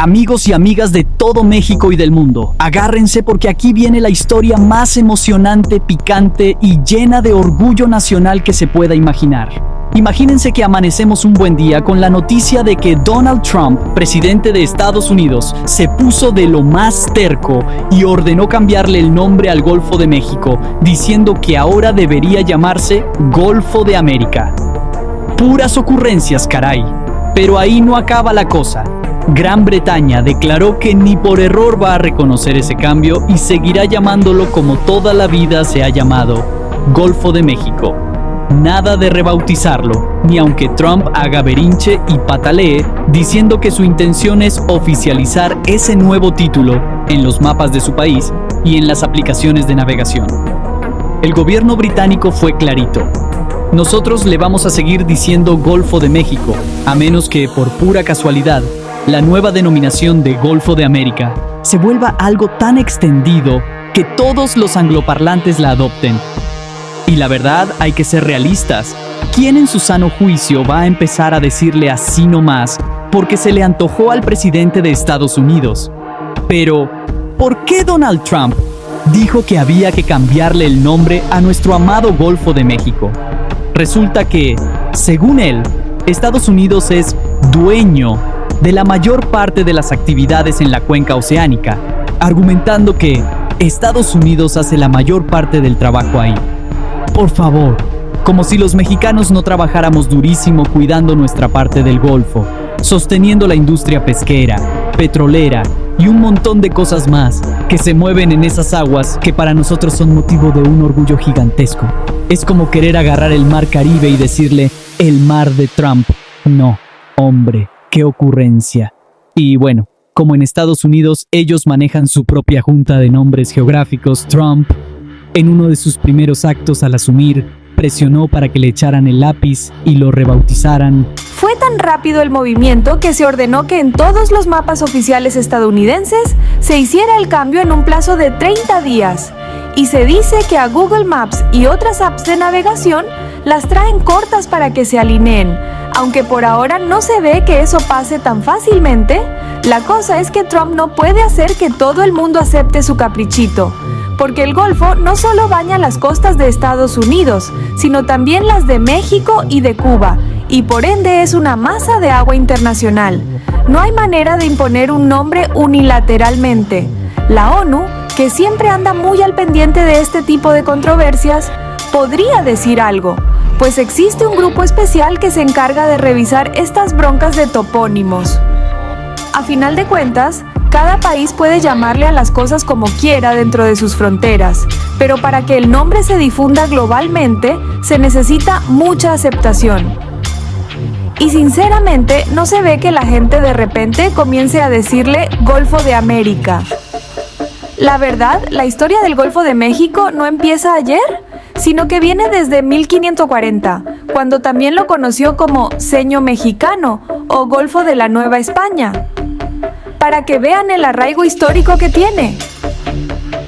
Amigos y amigas de todo México y del mundo, agárrense porque aquí viene la historia más emocionante, picante y llena de orgullo nacional que se pueda imaginar. Imagínense que amanecemos un buen día con la noticia de que Donald Trump, presidente de Estados Unidos, se puso de lo más terco y ordenó cambiarle el nombre al Golfo de México, diciendo que ahora debería llamarse Golfo de América. Puras ocurrencias, caray. Pero ahí no acaba la cosa. Gran Bretaña declaró que ni por error va a reconocer ese cambio y seguirá llamándolo como toda la vida se ha llamado, Golfo de México. Nada de rebautizarlo, ni aunque Trump haga berrinche y patalee, diciendo que su intención es oficializar ese nuevo título en los mapas de su país y en las aplicaciones de navegación. El gobierno británico fue clarito. Nosotros le vamos a seguir diciendo Golfo de México, a menos que, por pura casualidad, la nueva denominación de Golfo de América se vuelva algo tan extendido que todos los angloparlantes la adopten. Y la verdad, hay que ser realistas. ¿Quién en su sano juicio va a empezar a decirle así nomás porque se le antojó al presidente de Estados Unidos? Pero, ¿por qué Donald Trump dijo que había que cambiarle el nombre a nuestro amado Golfo de México? Resulta que, según él, Estados Unidos es dueño de la mayor parte de las actividades en la cuenca oceánica, argumentando que Estados Unidos hace la mayor parte del trabajo ahí. Por favor, como si los mexicanos no trabajáramos durísimo cuidando nuestra parte del Golfo, sosteniendo la industria pesquera, petrolera y un montón de cosas más que se mueven en esas aguas que para nosotros son motivo de un orgullo gigantesco. Es como querer agarrar el mar Caribe y decirle el mar de Trump. No, hombre. ¡Qué ocurrencia! Y bueno, como en Estados Unidos ellos manejan su propia junta de nombres geográficos, Trump, en uno de sus primeros actos al asumir, presionó para que le echaran el lápiz y lo rebautizaran. Fue tan rápido el movimiento que se ordenó que en todos los mapas oficiales estadounidenses se hiciera el cambio en un plazo de 30 días. Y se dice que a Google Maps y otras apps de navegación las traen cortas para que se alineen. Aunque por ahora no se ve que eso pase tan fácilmente, la cosa es que Trump no puede hacer que todo el mundo acepte su caprichito, porque el Golfo no solo baña las costas de Estados Unidos, sino también las de México y de Cuba, y por ende es una masa de agua internacional. No hay manera de imponer un nombre unilateralmente. La ONU, que siempre anda muy al pendiente de este tipo de controversias, podría decir algo, pues existe un grupo especial que se encarga de revisar estas broncas de topónimos. A final de cuentas, cada país puede llamarle a las cosas como quiera dentro de sus fronteras, pero para que el nombre se difunda globalmente, se necesita mucha aceptación. Y sinceramente, no se ve que la gente de repente comience a decirle Golfo de América. La verdad, la historia del Golfo de México no empieza ayer, sino que viene desde 1540, cuando también lo conoció como Ceño Mexicano o Golfo de la Nueva España, para que vean el arraigo histórico que tiene.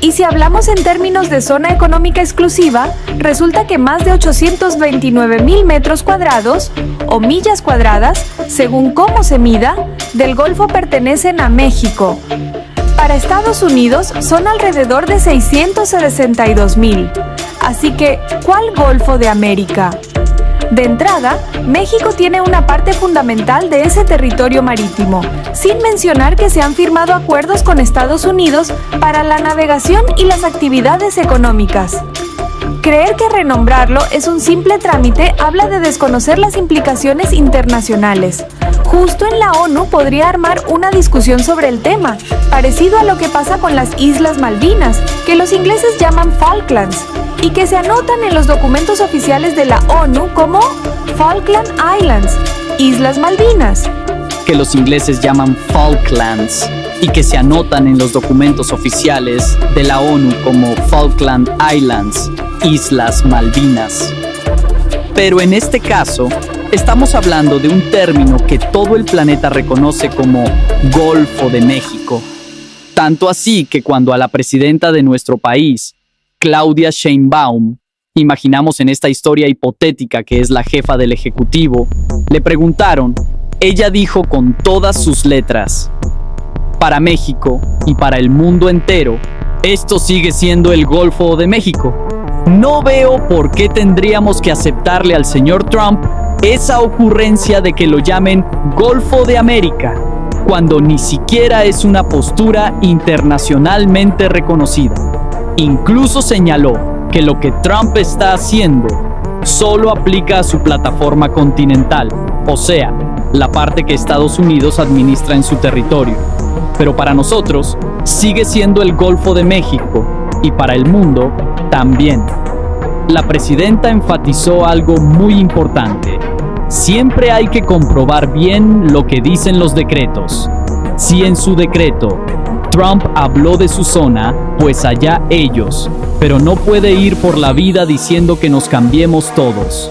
Y si hablamos en términos de zona económica exclusiva, resulta que más de 829,000 metros cuadrados, o millas cuadradas, según cómo se mida, del Golfo pertenecen a México. Para Estados Unidos son alrededor de 662,000. Así que, ¿cuál Golfo de América? De entrada, México tiene una parte fundamental de ese territorio marítimo, sin mencionar que se han firmado acuerdos con Estados Unidos para la navegación y las actividades económicas. Creer que renombrarlo es un simple trámite habla de desconocer las implicaciones internacionales. Justo en la ONU podría armar una discusión sobre el tema, parecido a lo que pasa con las Islas Malvinas, que los ingleses llaman Falklands, y que se anotan en los documentos oficiales de la ONU como Falkland Islands, Islas Malvinas. Que los ingleses llaman Falklands y que se anotan en los documentos oficiales de la ONU como Falkland Islands, Islas Malvinas. Pero en este caso, estamos hablando de un término que todo el planeta reconoce como Golfo de México. Tanto así que cuando a la presidenta de nuestro país, Claudia Sheinbaum, imaginamos en esta historia hipotética que es la jefa del Ejecutivo, le preguntaron, ella dijo con todas sus letras, para México y para el mundo entero, esto sigue siendo el Golfo de México. No veo por qué tendríamos que aceptarle al señor Trump esa ocurrencia de que lo llamen Golfo de América, cuando ni siquiera es una postura internacionalmente reconocida. Incluso señaló que lo que Trump está haciendo solo aplica a su plataforma continental, o sea, la parte que Estados Unidos administra en su territorio. Pero para nosotros sigue siendo el Golfo de México y para el mundo también. La presidenta enfatizó algo muy importante. Siempre hay que comprobar bien lo que dicen los decretos. Si en su decreto Trump habló de su zona, pues allá ellos, pero no puede ir por la vida diciendo que nos cambiemos todos.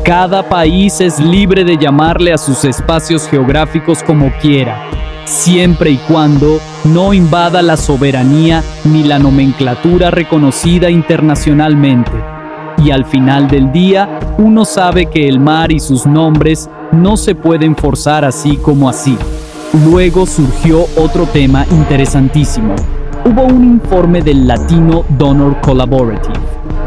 Cada país es libre de llamarle a sus espacios geográficos como quiera, siempre y cuando no invada la soberanía ni la nomenclatura reconocida internacionalmente. Y al final del día, uno sabe que el mar y sus nombres no se pueden forzar así como así. Luego surgió otro tema interesantísimo. Hubo un informe del Latino Donor Collaborative,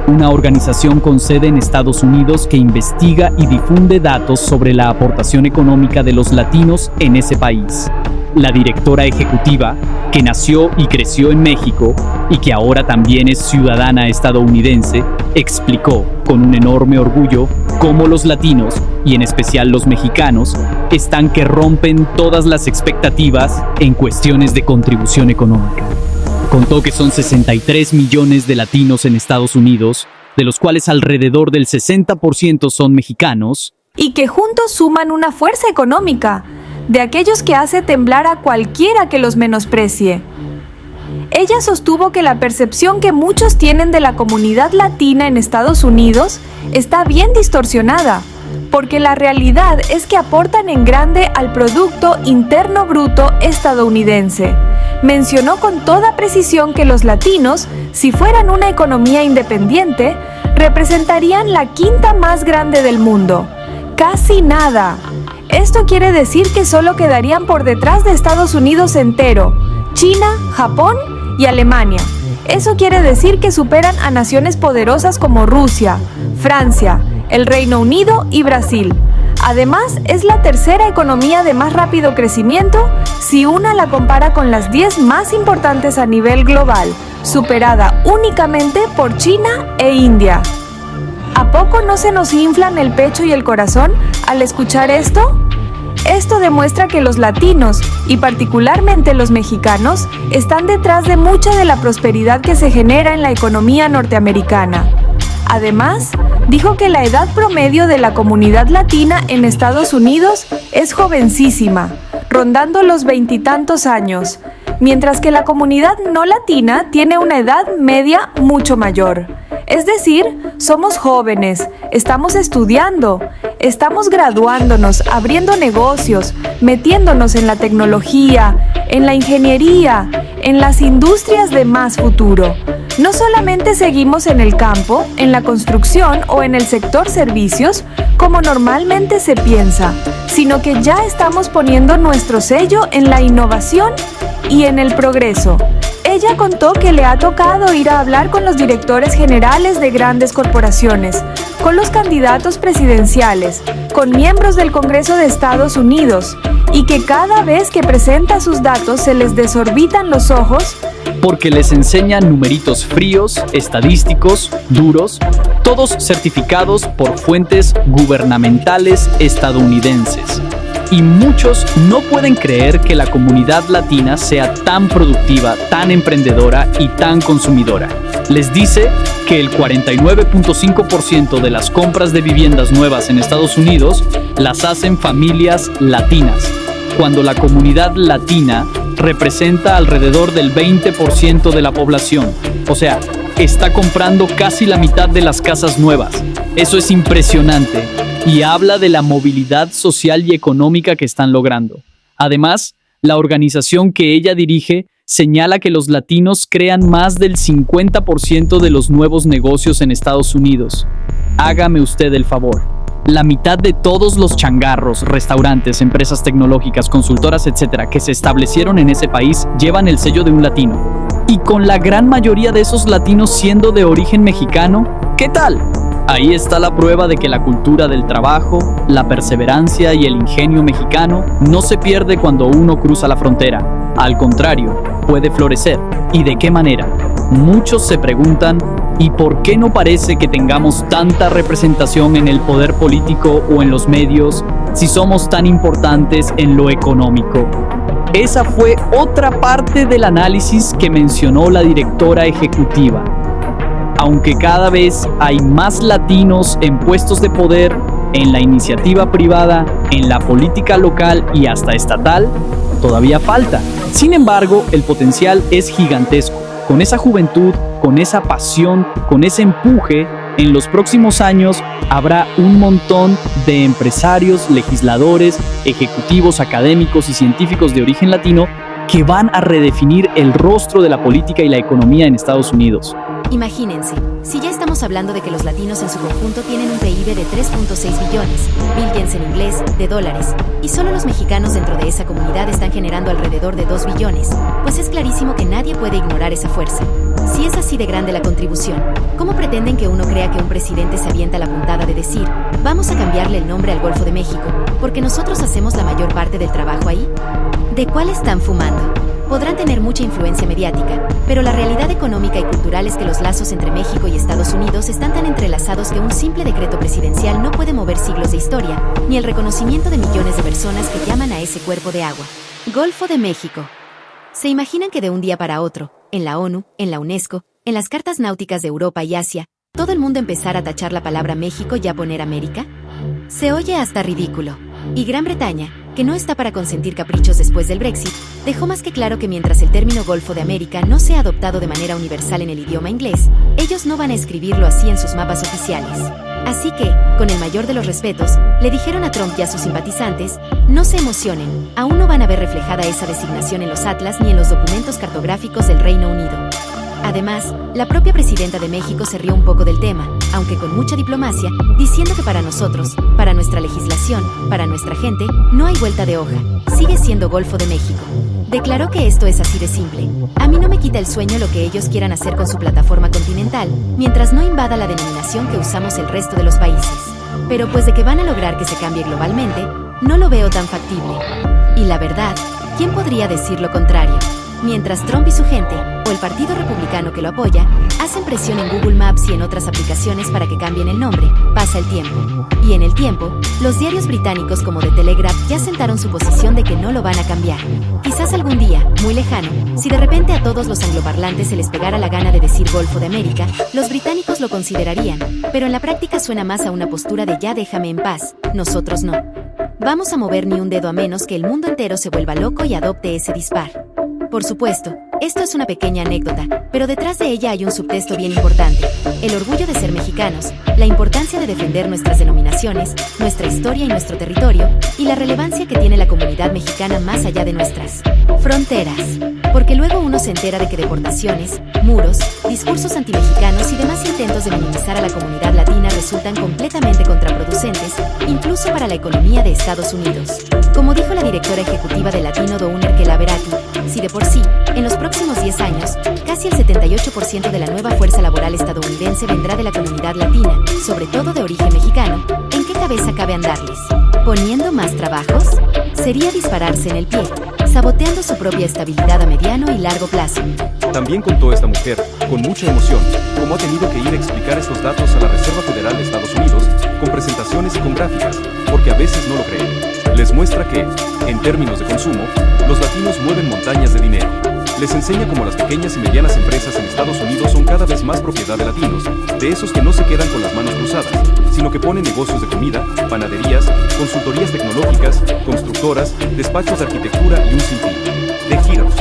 una organización con sede en Estados Unidos que investiga y difunde datos sobre la aportación económica de los latinos en ese país. La directora ejecutiva, que nació y creció en México y que ahora también es ciudadana estadounidense, explicó con un enorme orgullo cómo los latinos, y en especial los mexicanos, están que rompen todas las expectativas en cuestiones de contribución económica. Contó que son 63 millones de latinos en Estados Unidos, de los cuales alrededor del 60% son mexicanos, y que juntos suman una fuerza económica, de aquellos que hace temblar a cualquiera que los menosprecie. Ella sostuvo que la percepción que muchos tienen de la comunidad latina en Estados Unidos está bien distorsionada, porque la realidad es que aportan en grande al Producto Interno Bruto estadounidense. Mencionó con toda precisión que los latinos, si fueran una economía independiente, representarían la quinta más grande del mundo. Casi nada. Esto quiere decir que solo quedarían por detrás de Estados Unidos entero, China, Japón y Alemania. Eso quiere decir que superan a naciones poderosas como Rusia, Francia, el Reino Unido y Brasil. Además, es la tercera economía de más rápido crecimiento si una la compara con las 10 más importantes a nivel global, superada únicamente por China e India. ¿A poco no se nos inflan el pecho y el corazón al escuchar esto? Esto demuestra que los latinos, y particularmente los mexicanos, están detrás de mucha de la prosperidad que se genera en la economía norteamericana. Además, dijo que la edad promedio de la comunidad latina en Estados Unidos es jovencísima, rondando los 20 y tantos años, mientras que la comunidad no latina tiene una edad media mucho mayor. Es decir, somos jóvenes, estamos estudiando, estamos graduándonos, abriendo negocios, metiéndonos en la tecnología, en la ingeniería, en las industrias de más futuro. No solamente seguimos en el campo, en la construcción o en el sector servicios, como normalmente se piensa, sino que ya estamos poniendo nuestro sello en la innovación y en el progreso. Ella contó que le ha tocado ir a hablar con los directores generales de grandes corporaciones, con los candidatos presidenciales, con miembros del Congreso de Estados Unidos, y que cada vez que presenta sus datos se les desorbitan los ojos porque les enseñan numeritos fríos, estadísticos, duros, todos certificados por fuentes gubernamentales estadounidenses. Y muchos no pueden creer que la comunidad latina sea tan productiva, tan emprendedora y tan consumidora. Les dice que el 49.5% de las compras de viviendas nuevas en Estados Unidos las hacen familias latinas, cuando la comunidad latina representa alrededor del 20% de la población. O sea, está comprando casi la mitad de las casas nuevas. Eso es impresionante y habla de la movilidad social y económica que están logrando. Además, la organización que ella dirige señala que los latinos crean más del 50% de los nuevos negocios en Estados Unidos. Hágame usted el favor. La mitad de todos los changarros, restaurantes, empresas tecnológicas, consultoras, etcétera, que se establecieron en ese país llevan el sello de un latino. Y con la gran mayoría de esos latinos siendo de origen mexicano, ¿qué tal? Ahí está la prueba de que la cultura del trabajo, la perseverancia y el ingenio mexicano no se pierde cuando uno cruza la frontera. Al contrario, puede florecer. ¿Y de qué manera? Muchos se preguntan, ¿y por qué no parece que tengamos tanta representación en el poder político o en los medios si somos tan importantes en lo económico? Esa fue otra parte del análisis que mencionó la directora ejecutiva. Aunque cada vez hay más latinos en puestos de poder, en la iniciativa privada, en la política local y hasta estatal, todavía falta. Sin embargo, el potencial es gigantesco. Con esa juventud, con esa pasión, con ese empuje, en los próximos años habrá un montón de empresarios, legisladores, ejecutivos, académicos y científicos de origen latino que van a redefinir el rostro de la política y la economía en Estados Unidos. Imagínense, si ya estamos hablando de que los latinos en su conjunto tienen un PIB de 3.6 billones, billions en inglés, de dólares, y solo los mexicanos dentro de esa comunidad están generando alrededor de 2 billones, pues es clarísimo que nadie puede ignorar esa fuerza. Si es así de grande la contribución, ¿cómo pretenden que uno crea que un presidente se avienta la puntada de decir, vamos a cambiarle el nombre al Golfo de México, porque nosotros hacemos la mayor parte del trabajo ahí? ¿De cuál están fumando? Podrán tener mucha influencia mediática, pero la realidad económica y cultural es que los lazos entre México y Estados Unidos están tan entrelazados que un simple decreto presidencial no puede mover siglos de historia, ni el reconocimiento de millones de personas que llaman a ese cuerpo de agua. Golfo de México. ¿Se imaginan que de un día para otro, en la ONU, en la UNESCO, en las cartas náuticas de Europa y Asia, todo el mundo empezara a tachar la palabra México y a poner América? Se oye hasta ridículo. Y Gran Bretaña, que no está para consentir caprichos después del Brexit, dejó más que claro que mientras el término Golfo de América no sea adoptado de manera universal en el idioma inglés, ellos no van a escribirlo así en sus mapas oficiales. Así que, con el mayor de los respetos, le dijeron a Trump y a sus simpatizantes, no se emocionen, aún no van a ver reflejada esa designación en los atlas ni en los documentos cartográficos del Reino Unido. Además, la propia presidenta de México se rió un poco del tema, aunque con mucha diplomacia, diciendo que para nosotros, para nuestra legislación, para nuestra gente, no hay vuelta de hoja, sigue siendo Golfo de México. Declaró que esto es así de simple. A mí no me quita el sueño lo que ellos quieran hacer con su plataforma continental, mientras no invada la denominación que usamos el resto de los países. Pero pues de que van a lograr que se cambie globalmente, no lo veo tan factible. Y la verdad, ¿quién podría decir lo contrario? Mientras Trump y su gente, o el Partido Republicano que lo apoya, hacen presión en Google Maps y en otras aplicaciones para que cambien el nombre, pasa el tiempo. Y en el tiempo, los diarios británicos como The Telegraph ya sentaron su posición de que no lo van a cambiar. Quizás algún día, muy lejano, si de repente a todos los angloparlantes se les pegara la gana de decir Golfo de América, los británicos lo considerarían, pero en la práctica suena más a una postura de ya déjame en paz, nosotros no. Vamos a mover ni un dedo a menos que el mundo entero se vuelva loco y adopte ese dispar. Por supuesto, esto es una pequeña anécdota, pero detrás de ella hay un subtexto bien importante, el orgullo de ser mexicanos, la importancia de defender nuestras denominaciones, nuestra historia y nuestro territorio, y la relevancia que tiene la comunidad mexicana más allá de nuestras fronteras. Porque luego uno se entera de que deportaciones, muros, discursos antimexicanos y demás intentos de minimizar a la comunidad latina resultan completamente contraproducentes, incluso para la economía de Estados Unidos. Como dijo la directora ejecutiva de Latino Doner Kela Verati, si de por sí, en los próximos 10 años, casi el 78% de la nueva fuerza laboral estadounidense vendrá de la comunidad latina, sobre todo de origen mexicano, ¿en qué cabeza cabe andarles? ¿Poniendo más trabajos? Sería dispararse en el pie, saboteando su propia estabilidad a mediano y largo plazo. También contó esta mujer, con mucha emoción, cómo ha tenido que ir a explicar estos datos a la Reserva Federal de Estados Unidos, con presentaciones y con gráficas, porque a veces no lo creen. Les muestra que, en términos de consumo, los latinos mueven montañas de dinero. Les enseña cómo las pequeñas y medianas empresas en Estados Unidos son cada vez más propiedad de latinos, de esos que no se quedan con las manos cruzadas, sino que ponen negocios de comida, panaderías, consultorías tecnológicas, constructoras, despachos de arquitectura y un sinfín de giros.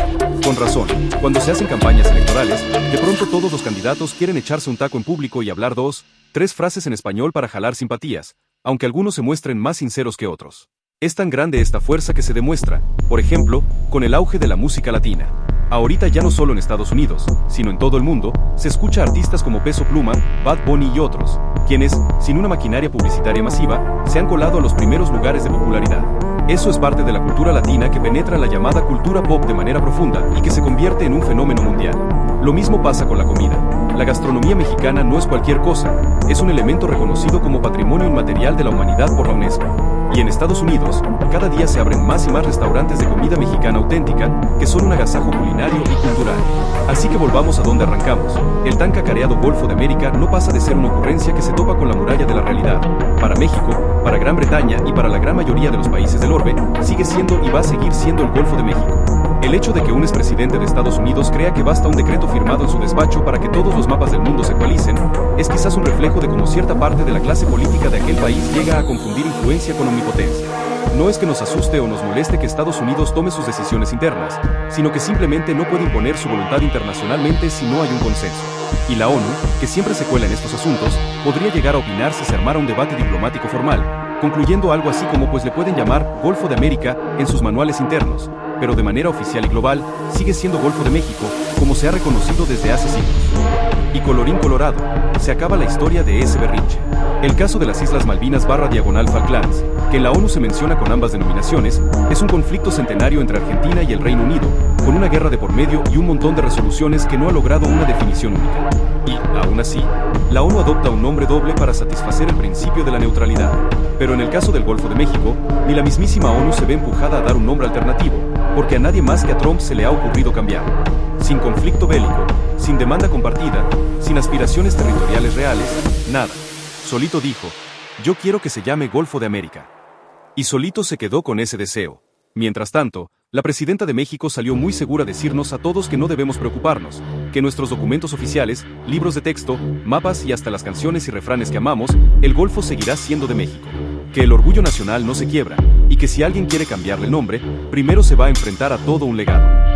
Con razón, cuando se hacen campañas electorales, de pronto todos los candidatos quieren echarse un taco en público y hablar 2, 3 frases en español para jalar simpatías, aunque algunos se muestren más sinceros que otros. Es tan grande esta fuerza que se demuestra, por ejemplo, con el auge de la música latina. Ahorita ya no solo en Estados Unidos, sino en todo el mundo, se escucha a artistas como Peso Pluma, Bad Bunny y otros, quienes, sin una maquinaria publicitaria masiva, se han colado a los primeros lugares de popularidad. Eso es parte de la cultura latina que penetra la llamada cultura pop de manera profunda y que se convierte en un fenómeno mundial. Lo mismo pasa con la comida. La gastronomía mexicana no es cualquier cosa, es un elemento reconocido como patrimonio inmaterial de la humanidad por la UNESCO. Y en Estados Unidos, cada día se abren más y más restaurantes de comida mexicana auténtica, que son un agasajo culinario y cultural. Así que volvamos a donde arrancamos. El tan cacareado Golfo de América no pasa de ser una ocurrencia que se topa con la muralla de la realidad. Para México, para Gran Bretaña y para la gran mayoría de los países del orbe, sigue siendo y va a seguir siendo el Golfo de México. El hecho de que un expresidente de Estados Unidos crea que basta un decreto firmado en su despacho para que todos los mapas del mundo se actualicen, es quizás un reflejo de cómo cierta parte de la clase política de aquel país llega a confundir influencia con omnipotencia. No es que nos asuste o nos moleste que Estados Unidos tome sus decisiones internas, sino que simplemente no puede imponer su voluntad internacionalmente si no hay un consenso. Y la ONU, que siempre se cuela en estos asuntos, podría llegar a opinar si se armara un debate diplomático formal, concluyendo algo así como pues le pueden llamar Golfo de América en sus manuales internos, pero de manera oficial y global sigue siendo Golfo de México, como se ha reconocido desde hace siglos. Y colorín colorado, se acaba la historia de ese berrinche. El caso de las Islas Malvinas / Falklands, que en la ONU se menciona con ambas denominaciones, es un conflicto centenario entre Argentina y el Reino Unido, con una guerra de por medio y un montón de resoluciones que no ha logrado una definición única. Y, aún así, la ONU adopta un nombre doble para satisfacer el principio de la neutralidad. Pero en el caso del Golfo de México, ni la mismísima ONU se ve empujada a dar un nombre alternativo, porque a nadie más que a Trump se le ha ocurrido cambiar. Sin conflicto bélico, sin demanda compartida, sin aspiraciones territoriales reales, nada. Solito dijo, yo quiero que se llame Golfo de América. Y solito se quedó con ese deseo. Mientras tanto, la presidenta de México salió muy segura a decirnos a todos que no debemos preocuparnos, que nuestros documentos oficiales, libros de texto, mapas y hasta las canciones y refranes que amamos, el Golfo seguirá siendo de México. Que el orgullo nacional no se quiebra, y que si alguien quiere cambiarle el nombre, primero se va a enfrentar a todo un legado.